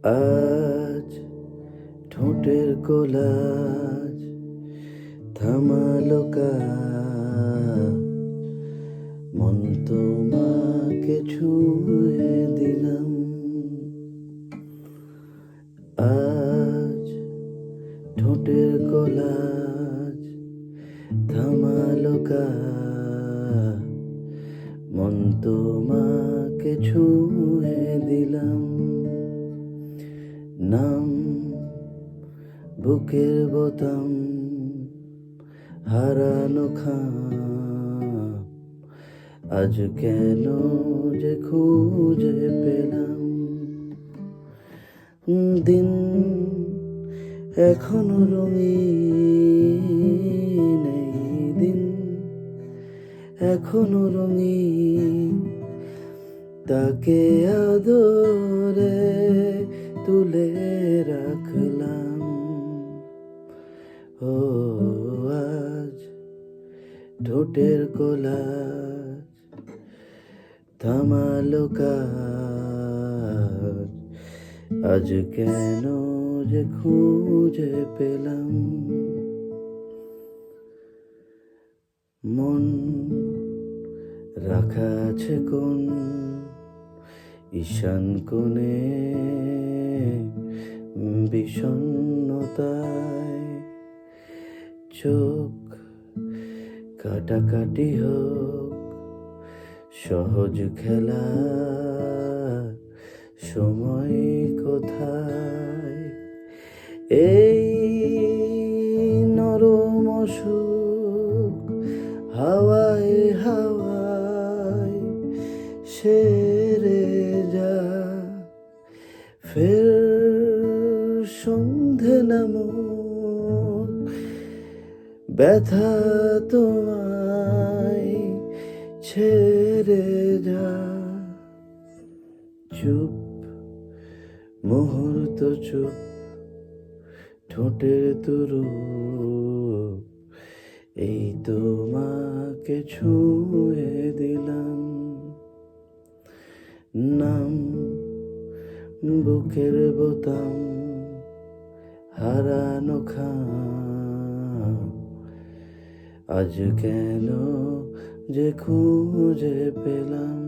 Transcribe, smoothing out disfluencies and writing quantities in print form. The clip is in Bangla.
আজ ঠোঁটের কোলাজ থামালো কাজ, মন তোমাকে ছুঁয়ে দিলাম। আজ ঠোঁটের কোলাজ থামালো কাজ, মন তোমাকে ছুঁয়ে দিলাম। নাম বুকের বোতাম, হারানো খাম, আজ কেন যে খুঁজে পেলাম। দিন এখনো রঙিন, এই দিন এখনো রঙিন, তাকে আদরে তুলে রাখলাম। ও আজ ঠোঁটের কোলাজ থামালো কাজ, আজ কেন যে খুঁজে পেলাম। মন রাখা আছে কোন ঈশান কোণে, বিষণ্ণতায় চোখ কাটাকাটি হোক, সহজ খেলা সময় কোথায়। এই নরম অসুখ হাওয়ায় হাওয়ায় সেরে যা, ফের সন্ধে নামুক, ব্যথা তোমায় ছেড়ে যা। চুপ মুহূর্ত চুপ, ঠোঁটের তুরু, এই তোমাকে ছুঁয়ে দিলাম। নাম বুকের বোতাম, হারানো খাম, আজ কেন যে খুঁজে পেলাম।